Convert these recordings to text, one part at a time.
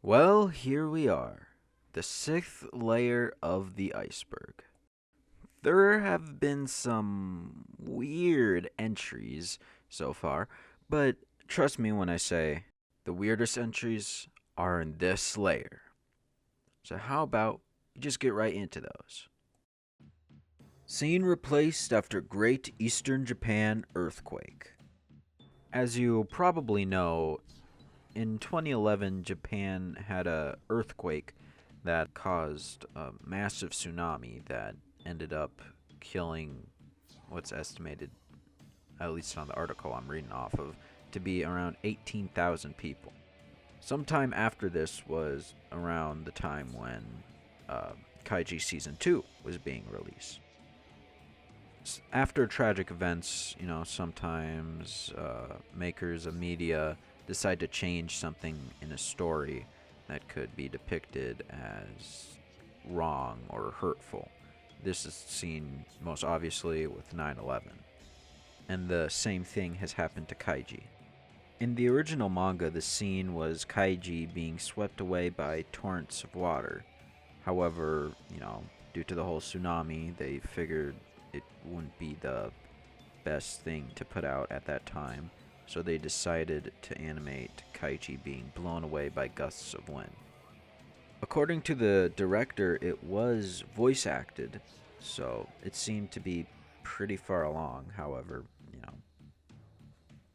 Well, here we are, the sixth layer of the iceberg. There have been some weird entries so far, but trust me when I say the weirdest entries are in this layer. So, how about we just get right into those? Scene replaced after Great Eastern Japan earthquake. As you probably know, in 2011, Japan had a earthquake that caused a massive tsunami that ended up killing what's estimated, at least on the article I'm reading off of, to be around 18,000 people. Sometime after this was around the time when Kaiji Season 2 was being released. After tragic events, sometimes makers of media decide to change something in a story that could be depicted as wrong or hurtful. This is seen most obviously with 9/11. And the same thing has happened to Kaiji. In the original manga, the scene was Kaiji being swept away by torrents of water. However, due to the whole tsunami, they figured it wouldn't be the best thing to put out at that time, so they decided to animate Kaiji being blown away by gusts of wind. According to the director, it was voice acted, so it seemed to be pretty far along. However,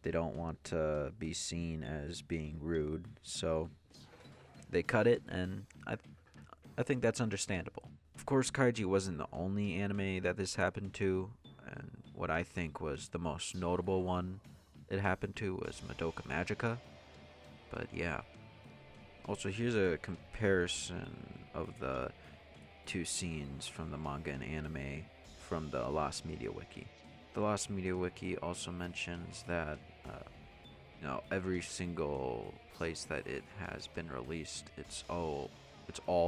they don't want to be seen as being rude, so they cut it, and I think that's understandable. Of course, Kaiji wasn't the only anime that this happened to, and what I think was the most notable one it happened to was Madoka Magica. But yeah. Also, here's a comparison of the two scenes from the manga and anime from the Lost Media Wiki. The Lost Media Wiki also mentions that every single place that it has been released, it's all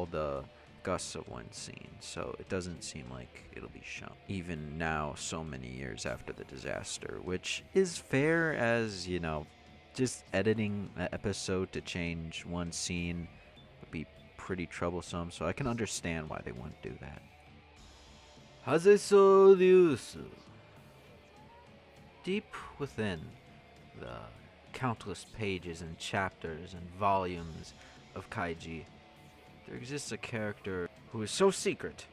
the gusts of wind scenes, so it doesn't seem like it'll be shown even now, so many years after the disaster, which is fair, as just editing an episode to change one scene would be pretty troublesome, so I can understand why they wouldn't do that. Hazeso Ryusu. Deep within the countless pages and chapters and volumes of Kaiji, there exists a character who is so secret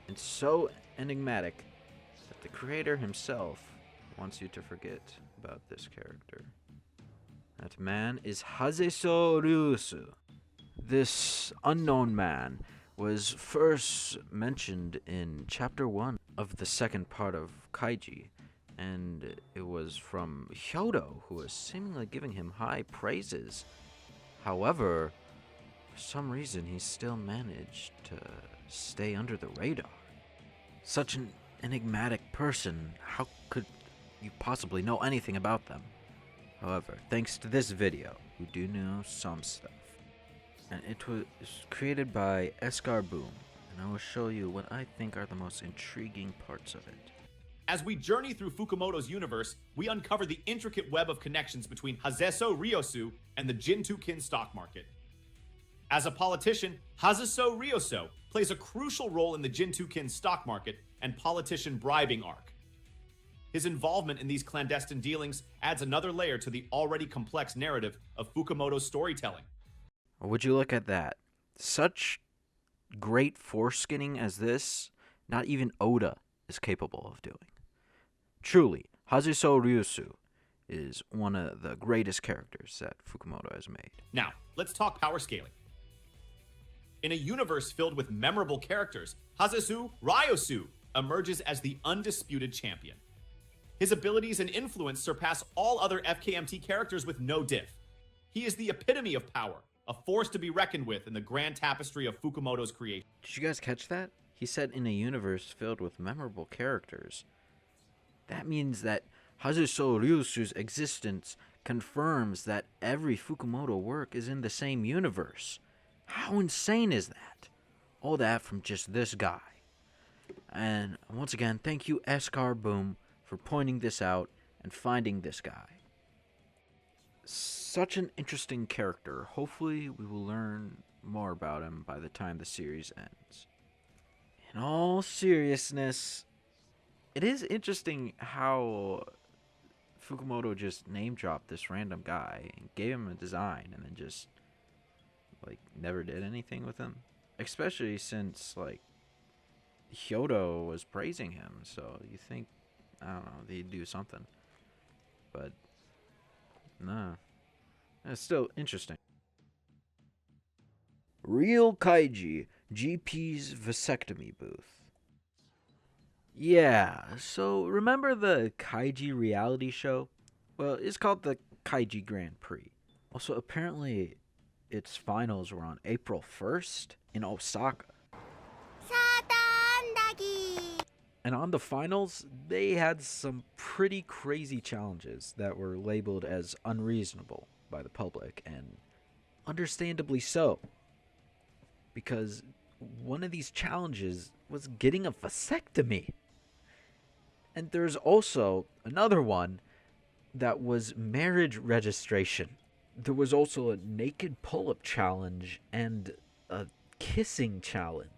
and so enigmatic that the creator himself wants you to forget about this character. That man is Hazeso Ryusu. This unknown man was first mentioned in Chapter 1 of the second part of Kaiji, and it was from Hyodo, who was seemingly giving him high praises. However, for some reason, he still managed to stay under the radar. Such an enigmatic person, how could you possibly know anything about them? However, thanks to this video, we do know some stuff. And it was created by Eskar Boom, and I will show you what I think are the most intriguing parts of it. As we journey through Fukumoto's universe, we uncover the intricate web of connections between Hazeso Ryusu and the Jintukin stock market. As a politician, Hazeso Ryusu plays a crucial role in the Jintukin stock market and politician bribing arc. His involvement in these clandestine dealings adds another layer to the already complex narrative of Fukumoto's storytelling. Would you look at that? Such great foreskinning as this, not even Oda is capable of doing. Truly, Hazeso Ryusu is one of the greatest characters that Fukumoto has made. Now, let's talk power scaling. In a universe filled with memorable characters, Hazesu Ryusu emerges as the undisputed champion. His abilities and influence surpass all other FKMT characters with no diff. He is the epitome of power, a force to be reckoned with in the grand tapestry of Fukumoto's creation. Did you guys catch that? He said in a universe filled with memorable characters. That means that Hazeso Ryusu's existence confirms that every Fukumoto work is in the same universe. How insane is that? All that from just this guy. And once again, thank you, Eskar Boom, for pointing this out and finding this guy. Such an interesting character. Hopefully, we will learn more about him by the time the series ends. In all seriousness, it is interesting how Fukumoto just name dropped this random guy and gave him a design and then just, like, never did anything with him. Especially since, like, Hyodo was praising him, so you think, I don't know, he'd do something. But, nah. It's still interesting. Real Kaiji, GP's vasectomy booth. Yeah, so remember the Kaiji reality show? Well, it's called the Kaiji Grand Prix. Also, apparently, its finals were on April 1st in Osaka. And on the finals, they had some pretty crazy challenges that were labeled as unreasonable by the public, and understandably so. Because one of these challenges was getting a vasectomy. And there's also another one that was marriage registration. There was also a naked pull-up challenge and a kissing challenge.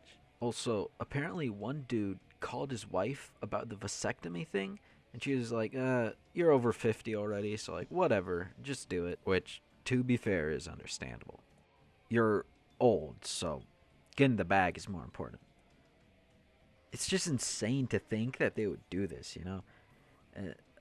Also, apparently one dude called his wife about the vasectomy thing, and she was like, you're over 50 already, so like, whatever, just do it. Which, to be fair, is understandable. You're old, so getting the bag is more important. It's just insane to think that they would do this, you know?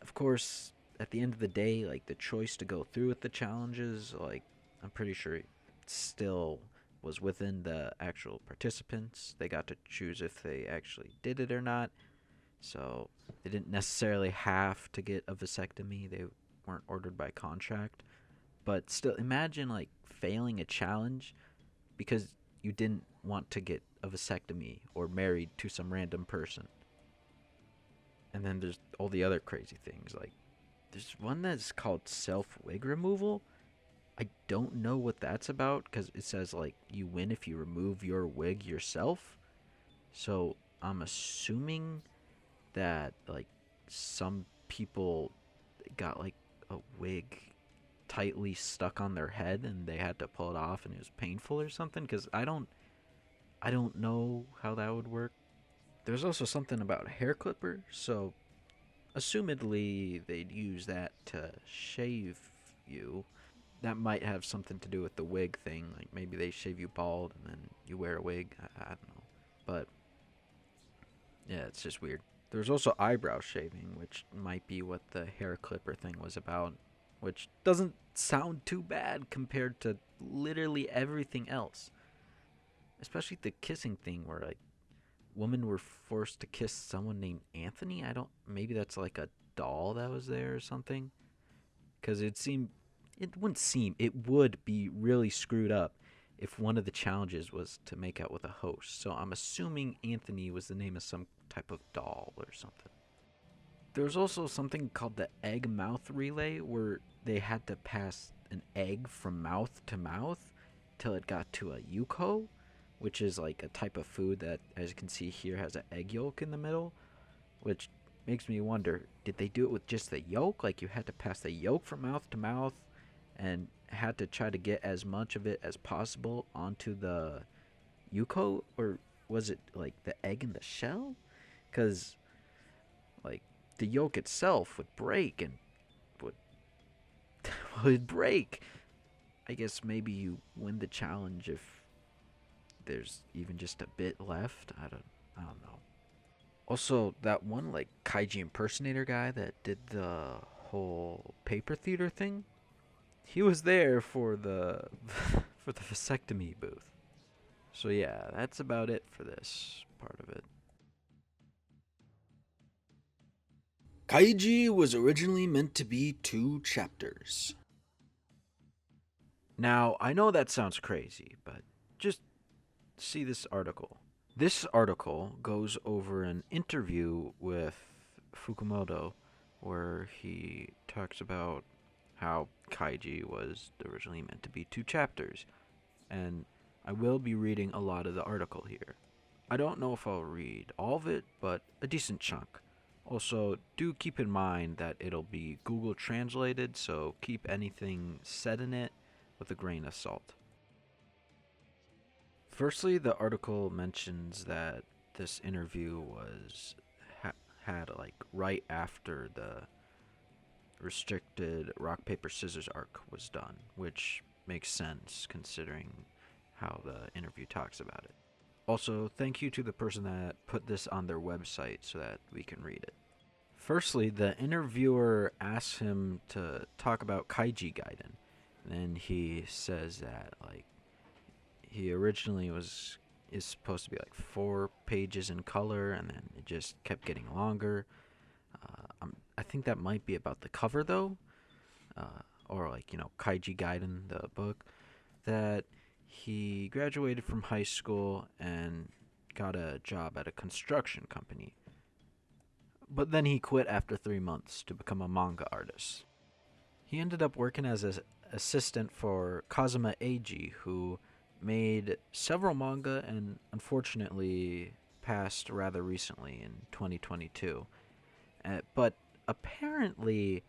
Of course, at the end of the day, like, the choice to go through with the challenges, like, I'm pretty sure it still was within the actual participants. They got to choose if they actually did it or not. So they didn't necessarily have to get a vasectomy. They weren't ordered by contract. But still, imagine, like, failing a challenge because you didn't want to get a vasectomy or married to some random person. And then there's all the other crazy things. Like, there's one that's called self-wig removal. I don't know what that's about because it says, like, you win if you remove your wig yourself. So I'm assuming that, like, some people got, like, a wig tightly stuck on their head and they had to pull it off and it was painful or something, because I don't know how that would work. There's also something about a hair clipper, so assumedly they'd use that to shave you. That might have something to do with the wig thing, like maybe they shave you bald and then you wear a wig. I don't know, but yeah, it's just weird. There's also eyebrow shaving, which might be what the hair clipper thing was about, which doesn't sound too bad compared to literally everything else. Especially the kissing thing where, like, women were forced to kiss someone named Anthony. Maybe that's like a doll that was there or something. Because it would be really screwed up if one of the challenges was to make out with a host. So I'm assuming Anthony was the name of some type of doll or something. There's also something called the egg mouth relay, where they had to pass an egg from mouth to mouth till it got to a yuko, which is like a type of food that, as you can see here, has an egg yolk in the middle, which makes me wonder, did they do it with just the yolk? Like, you had to pass the yolk from mouth to mouth and had to try to get as much of it as possible onto the yuko? Or was it like the egg in the shell? Because, like, the yolk itself would break and would would break. I guess maybe you win the challenge if there's even just a bit left. I don't know. Also, that one, like, Kaiji impersonator guy that did the whole paper theater thing, he was there for the for the vasectomy booth. So yeah, that's about it for this part of it. Kaiji was originally meant to be 2 chapters. Now, I know that sounds crazy, but just see this article. This article goes over an interview with Fukumoto where he talks about how Kaiji was originally meant to be 2 chapters. And I will be reading a lot of the article here. I don't know if I'll read all of it, but a decent chunk. Also, do keep in mind that it'll be Google translated, so keep anything said in it with a grain of salt. Firstly, the article mentions that this interview was had like right after the restricted rock paper scissors arc was done, which makes sense considering how the interview talks about it. Also, thank you to the person that put this on their website so that we can read it. Firstly, the interviewer asks him to talk about Kaiji Gaiden, and then he says that like he originally is supposed to be like 4 pages in color, and then it just kept getting longer. I think that might be about the cover though, or like Kaiji Gaiden, the book. That he graduated from high school and got a job at a construction company, but then he quit after 3 months to become a manga artist. He ended up working as an assistant for Kazuma Eiji, who made several manga and unfortunately passed rather recently in 2022. But apparently,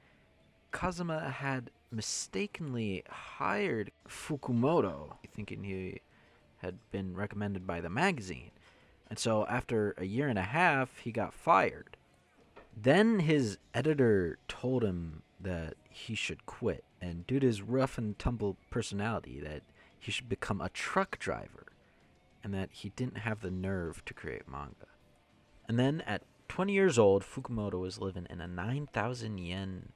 Kazuma had mistakenly hired Fukumoto, thinking he had been recommended by the magazine. And so after a year and a half, he got fired. Then his editor told him that he should quit, and due to his rough and tumble personality, that he should become a truck driver, and that he didn't have the nerve to create manga. And then at 20 years old, Fukumoto was living in a 9,000 yen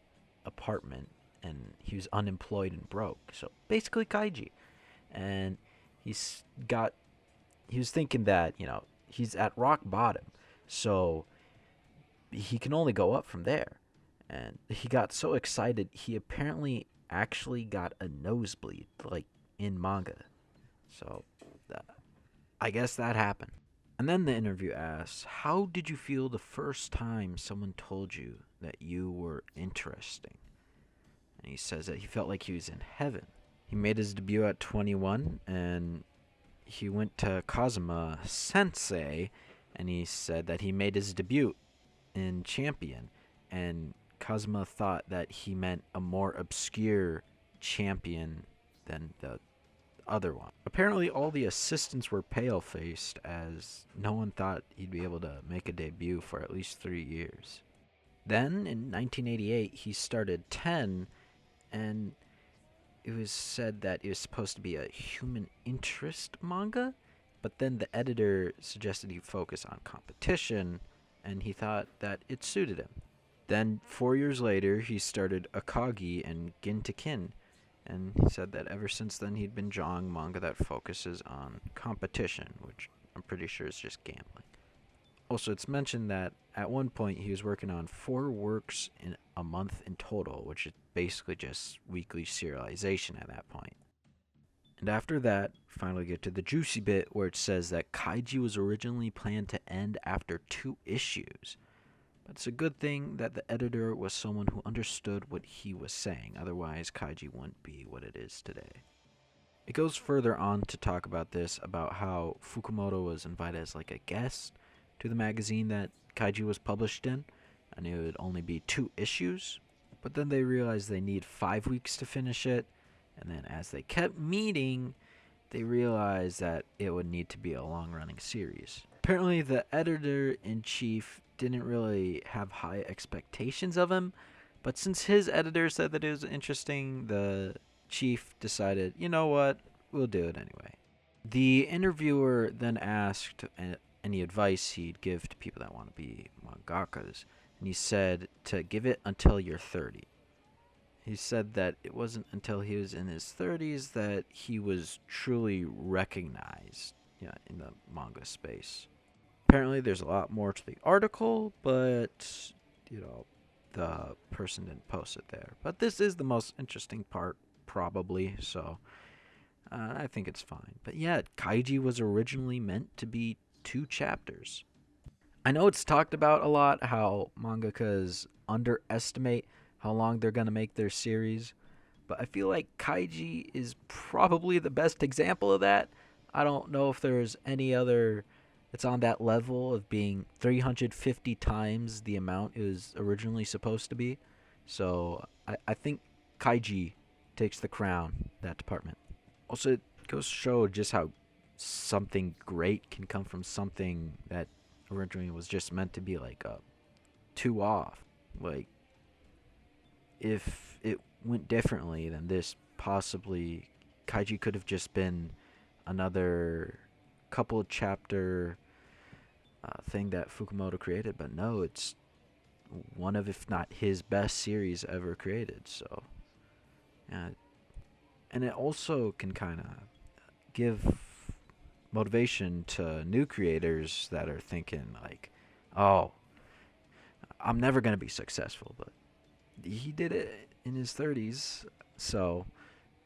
apartment, and he was unemployed and broke. So basically Kaiji. And he was thinking that, he's at rock bottom. So he can only go up from there. And he got so excited, he apparently actually got a nosebleed, like in manga. So I guess that happened. And then the interview asks, how did you feel the first time someone told you that you were interesting? And he says that he felt like he was in heaven. He made his debut at 21, and he went to Kazuma Sensei, and he said that he made his debut in Champion, and Kazuma thought that he meant a more obscure champion than the other one. Apparently all the assistants were pale-faced, as no one thought he'd be able to make a debut for at least 3 years. Then in 1988 he started 10, and it was said that it was supposed to be a human interest manga, but then the editor suggested he focus on competition, and he thought that it suited him. Then 4 years later he started Akagi and Gintakin, and he said that ever since then he'd been drawing manga that focuses on competition, which I'm pretty sure is just gambling. Also, it's mentioned that at one point he was working on 4 works in a month in total, which is basically just weekly serialization at that point. And after that, finally get to the juicy bit where it says that Kaiji was originally planned to end after 2 issues. But it's a good thing that the editor was someone who understood what he was saying, otherwise Kaiji wouldn't be what it is today. It goes further on to talk about this, about how Fukumoto was invited as like a guest to the magazine that Kaiji was published in, and it would only be 2 issues, but then they realized they need 5 weeks to finish it, and then as they kept meeting, they realized that it would need to be a long-running series. Apparently the editor-in-chief didn't really have high expectations of him, but since his editor said that it was interesting, the chief decided, you know what, we'll do it anyway. The interviewer then asked any advice he'd give to people that want to be mangakas, and he said to give it until you're 30. He said that it wasn't until he was in his 30s that he was truly recognized in the manga space. Apparently there's a lot more to the article, but the person didn't post it there. But this is the most interesting part, probably, so I think it's fine. But yeah, Kaiji was originally meant to be 2 chapters. I know it's talked about a lot how mangakas underestimate how long they're going to make their series, but I feel like Kaiji is probably the best example of that. I don't know if there's any other It's on that level of being 350 times the amount it was originally supposed to be. So I think Kaiji takes the crown, that department. Also, it goes to show just how something great can come from something that originally was just meant to be like two off. Like, if it went differently, then this possibly Kaiji could have just been another couple chapter thing that Fukumoto created, but no, it's one of, if not his best series ever created. So, yeah, and it also can kind of give motivation to new creators that are thinking like, "Oh, I'm never gonna be successful," but he did it in his 30s, so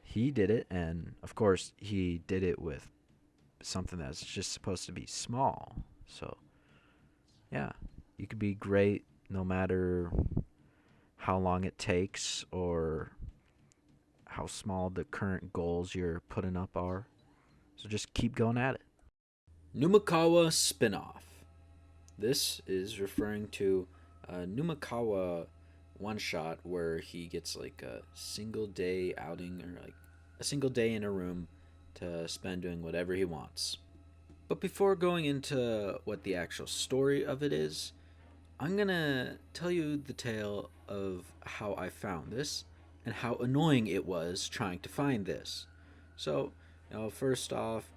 he did it, and of course he did it with something that's just supposed to be small. So yeah, you could be great no matter how long it takes or how small the current goals you're putting up are. So just keep going at it. Numakawa spinoff. This is referring to a Numakawa one shot where he gets like a single day outing or like a single day in a room to spend doing whatever he wants. But before going into what the actual story of it is, I'm gonna tell you the tale of how I found this and how annoying it was trying to find this. So, first off,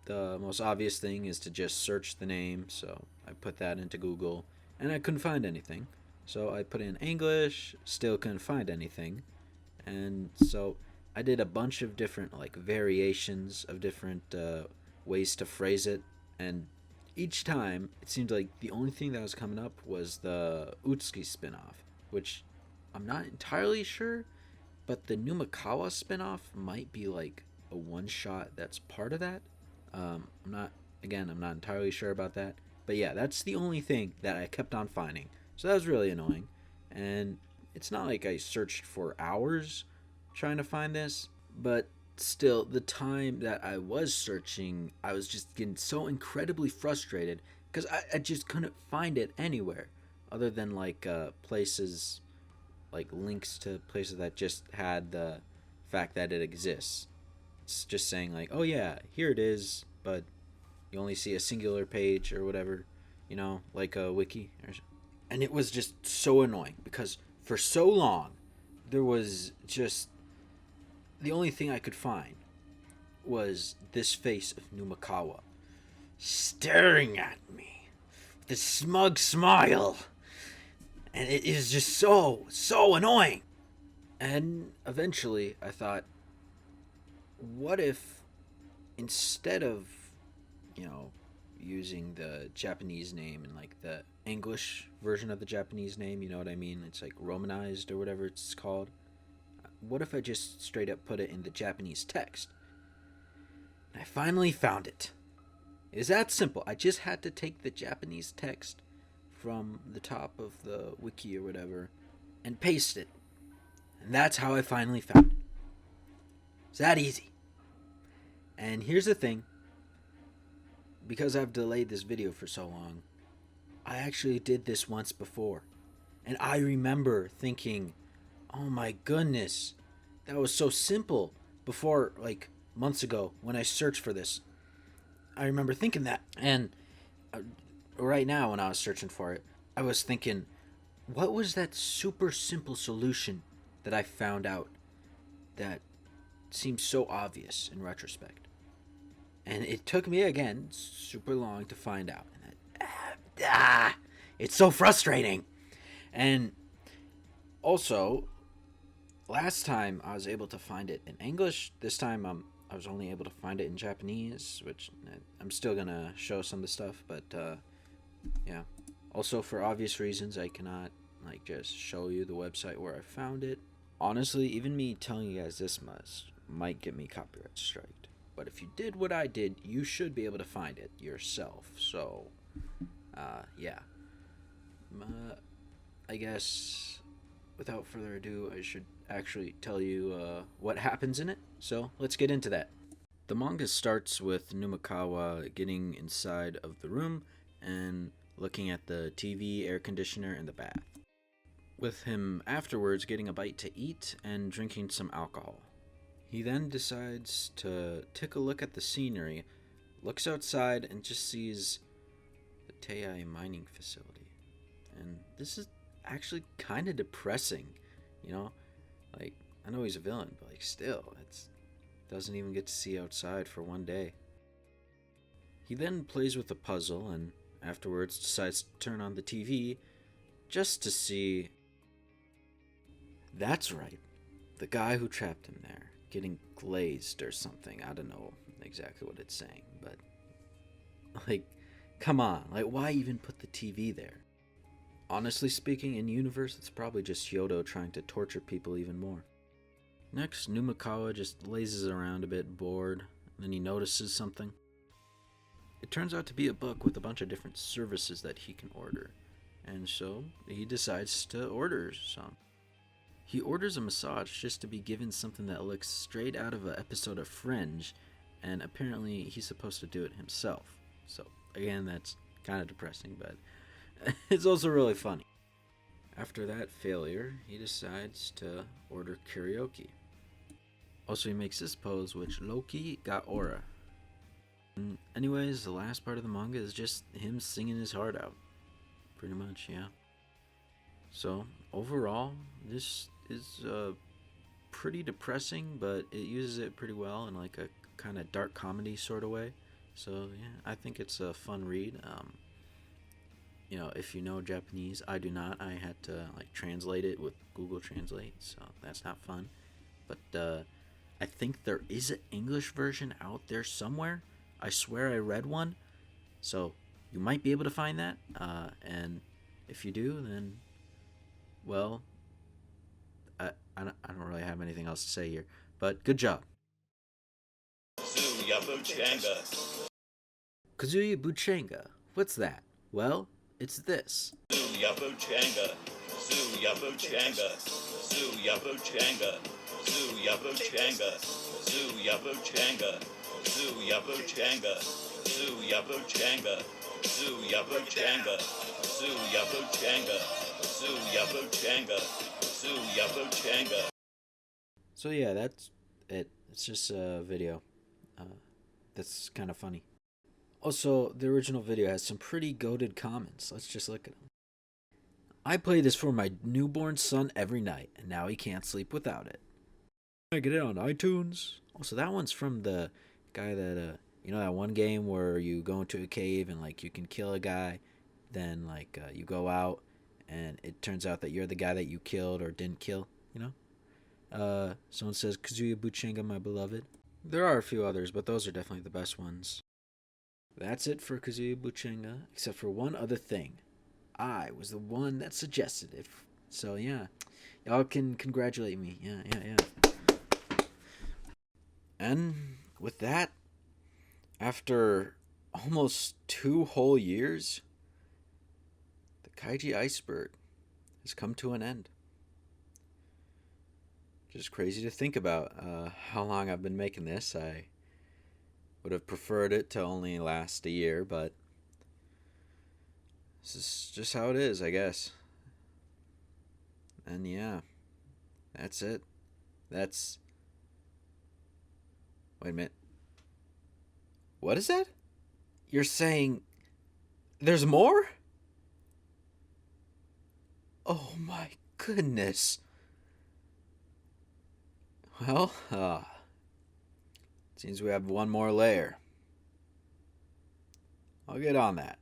the most obvious thing is to just search the name. So I put that into Google and I couldn't find anything. So I put in English, still couldn't find anything. And so I did a bunch of different like variations of different ways to phrase it, and each time it seemed like the only thing that was coming up was the Utsuki spinoff, which I'm not entirely sure, but the Numakawa spinoff might be like a one shot that's part of that. I'm not entirely sure about that, but yeah, that's the only thing that I kept on finding. So that was really annoying, and it's not like I searched for hours trying to find this, but still, the time that I was searching, I was just getting so incredibly frustrated because I just couldn't find it anywhere other than like places, like links to places that just had the fact that it exists. It's just saying, like, oh yeah, here it is, but you only see a singular page or whatever, like a wiki. And it was just so annoying because for so long, there was just the only thing I could find was this face of Numakawa staring at me with a smug smile. And it is just so annoying. And eventually I thought, what if instead of, using the Japanese name and like the English version of the Japanese name, you know what I mean? It's like romanized or whatever it's called. What if I just straight up put it in the Japanese text? And I finally found it. It is that simple. I just had to take the Japanese text from the top of the wiki or whatever and paste it. And that's how I finally found it. It's that easy. And here's the thing. Because I've delayed this video for so long, I actually did this once before. And I remember thinking, oh my goodness, that was so simple before, like, months ago when I searched for this. I remember thinking that. And right now when I was searching for it, I was thinking, what was that super simple solution that I found out that seems so obvious in retrospect? And it took me, again, super long to find out. And it's so frustrating. And also, last time I was able to find it in English. This time I was only able to find it in Japanese, which I'm still going to show some of the stuff. But, yeah. Also, for obvious reasons, I cannot, just show you the website where I found it. Honestly, even me telling you guys this much might get me copyright striked. But if you did what I did, you should be able to find it yourself. So, yeah. I guess, without further ado, I should actually tell you what happens in it. So, let's get into that. The manga starts with Numikawa getting inside of the room and looking at the TV, air conditioner, and the bath, with him afterwards getting a bite to eat and drinking some alcohol. He then decides to take a look at the scenery, looks outside, and just sees the Tei mining facility. And this is actually kind of depressing, you know? Like, I know he's a villain, but like still, it's doesn't even get to see outside for one day. He then plays with the puzzle and afterwards decides to turn on the TV just to see. That's right, the guy who trapped him there, getting glazed or something. I don't know exactly what it's saying, but like, come on, like, why even put the TV there? Honestly speaking, in universe, it's probably just Yodo trying to torture people even more. Next, Numikawa just lazes around a bit, bored, and then he notices something. It turns out to be a book with a bunch of different services that he can order, and so he decides to order some. He orders a massage just to be given something that looks straight out of an episode of Fringe, and apparently he's supposed to do it himself. So, again, that's kind of depressing, but it's also really funny. After that failure, he decides to order karaoke. Also, he makes this pose, which Loki got aura. And anyways, the last part of the manga is just him singing his heart out. Pretty much, yeah. So, overall, this is pretty depressing, but it uses it pretty well in like a kind of dark comedy sort of way. So, yeah, I think it's a fun read. You know, if you know Japanese, I do not. I had to like translate it with Google Translate, so that's not fun. But I think there is an English version out there somewhere. I swear I read one, so you might be able to find that. And if you do, then well, I don't really have anything else to say here. But good job. Kazuya Buchenga. What's that? Well, it's this. Yabuchanga, Zoo Yabuchanga, Zoo Yabuchanga, Zoo Yabuchanga, Zoo Yabuchanga, Zoo Yabuchanga, Zoo Yabuchanga, Zoo Yabuchanga, Zoo Yabuchanga, Zoo Yabuchanga, Zoo Yabuchanga. So yeah, that's it. It's just a video. That's kind of funny. Also, the original video has some pretty goated comments. Let's just look at them. I play this for my newborn son every night, and now he can't sleep without it. I get it on iTunes. Also, that one's from the guy that, you know, that one game where you go into a cave and, like, you can kill a guy. Then, like, you go out, and it turns out that you're the guy that you killed or didn't kill, you know? Someone says, Kazuya Buchenga, my beloved. There are a few others, but those are definitely the best ones. That's it for Kazuya Buchenga, except for one other thing. I was the one that suggested it. So, yeah. Y'all can congratulate me. Yeah. And with that, after almost 2 whole years, the Kaiji Iceberg has come to an end. Just crazy to think about how long I've been making this. I would have preferred it to only last a year, but this is just how it is, I guess. And yeah, that's it. That's... Wait a minute. What is that? You're saying there's more? Oh my goodness. Well, seems we have one more layer. I'll get on that.